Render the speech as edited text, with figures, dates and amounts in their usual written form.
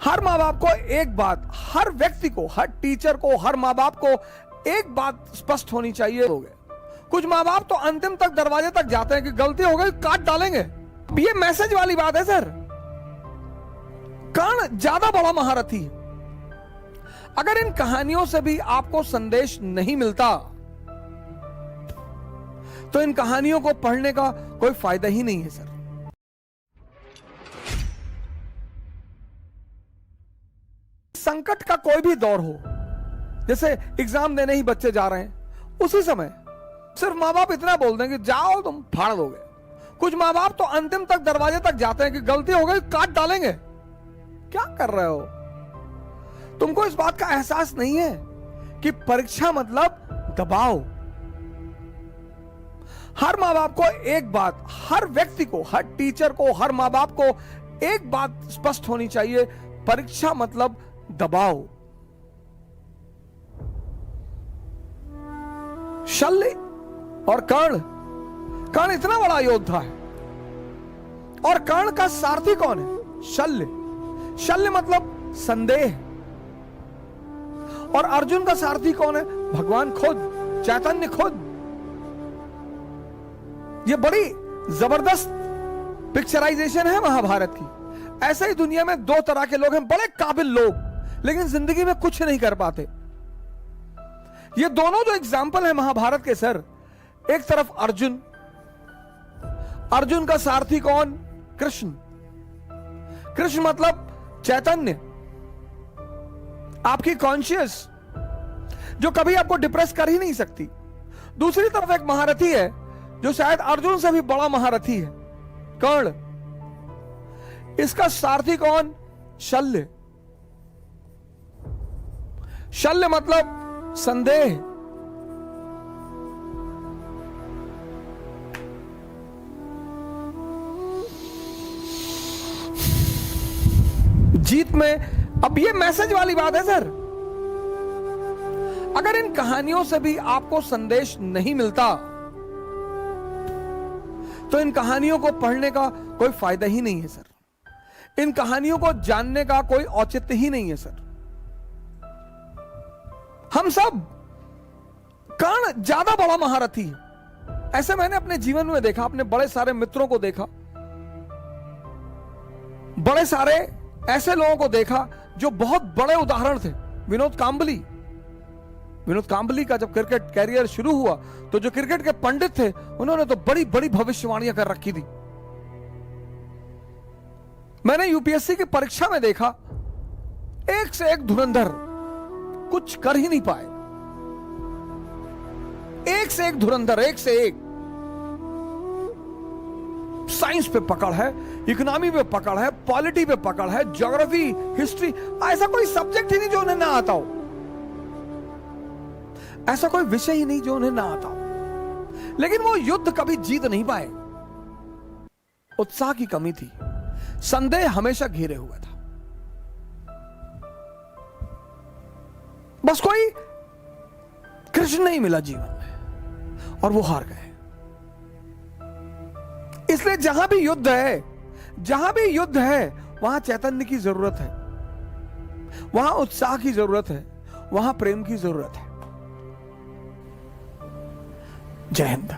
हर माँ बाप को एक बात, हर व्यक्ति को, हर टीचर को, हर माँ बाप को एक बात स्पष्ट होनी चाहिए। हो गए कुछ माँ बाप तो अंतिम तक दरवाजे तक जाते हैं कि गलती हो गई काट डालेंगे। ये मैसेज वाली बात है सर। कर्ण ज्यादा बड़ा महारथी है। अगर इन कहानियों से भी आपको संदेश नहीं मिलता तो इन कहानियों को पढ़ने का कोई फायदा ही नहीं है सर। संकट का कोई भी दौर हो, जैसे एग्जाम देने ही बच्चे जा रहे हैं, उसी समय सिर्फ माँ बाप इतना बोल देंगे जाओ तुम फाड़ दोगे। कुछ माँ बाप तो अंतिम तक दरवाजे तक जाते हैं कि गलती हो गई काट डालेंगे। क्या कर रहे हो? तुमको इस बात का एहसास नहीं है कि परीक्षा मतलब दबाव। हर माँ बाप को एक बात, हर व्यक्ति को, हर टीचर को, हर माँ बाप को एक बात स्पष्ट होनी चाहिए, परीक्षा मतलब दबाव। शल्य और कर्ण इतना बड़ा योद्धा है और कर्ण का सारथी कौन है? शल्य मतलब संदेह। और अर्जुन का सारथी कौन है? भगवान खुद, चैतन्य खुद। यह बड़ी जबरदस्त पिक्चराइजेशन है महाभारत की। ऐसे ही दुनिया में दो तरह के लोग हैं, बड़े काबिल लोग, लेकिन जिंदगी में कुछ नहीं कर पाते। ये दोनों जो एग्जाम्पल है महाभारत के सर, एक तरफ अर्जुन का सारथी कौन? कृष्ण मतलब चैतन्य, आपकी कॉन्शियस, जो कभी आपको डिप्रेस कर ही नहीं सकती। दूसरी तरफ एक महारथी है जो शायद अर्जुन से भी बड़ा महारथी है, कर्ण। इसका सारथी कौन? शल्य मतलब संदेह। जीत में अब ये मैसेज वाली बात है सर। अगर इन कहानियों से भी आपको संदेश नहीं मिलता तो इन कहानियों को पढ़ने का कोई फायदा ही नहीं है सर। इन कहानियों को जानने का कोई औचित्य ही नहीं है सर। हम सब, कर्ण ज्यादा बड़ा महारथी है, ऐसे मैंने अपने जीवन में देखा, अपने बड़े सारे मित्रों को देखा, बड़े सारे ऐसे लोगों को देखा जो बहुत बड़े उदाहरण थे। विनोद कांबली का जब क्रिकेट कैरियर शुरू हुआ तो जो क्रिकेट के पंडित थे उन्होंने तो बड़ी बड़ी भविष्यवाणियां कर रखी थी। मैंने यूपीएससी की परीक्षा में देखा, एक से एक धुरंधर, कुछ कर ही नहीं पाए। एक से एक धुरंधर, एक से एक। साइंस पे पकड़ है, इकोनॉमी पे पकड़ है, पॉलिटी पे पकड़ है, ज्योग्राफी, हिस्ट्री, ऐसा कोई सब्जेक्ट ही नहीं जो उन्हें ना आता हो। ऐसा कोई विषय ही नहीं जो उन्हें ना आता हो। लेकिन वो युद्ध कभी जीत नहीं पाए। उत्साह की कमी थी, संदेह हमेशा घेरे हुआ था। बस कोई कृष्ण नहीं मिला जीवन में और वो हार गए। इसलिए जहां भी युद्ध है वहां चैतन्य की जरूरत है, वहां उत्साह की जरूरत है, वहां प्रेम की जरूरत है। जय हिंद।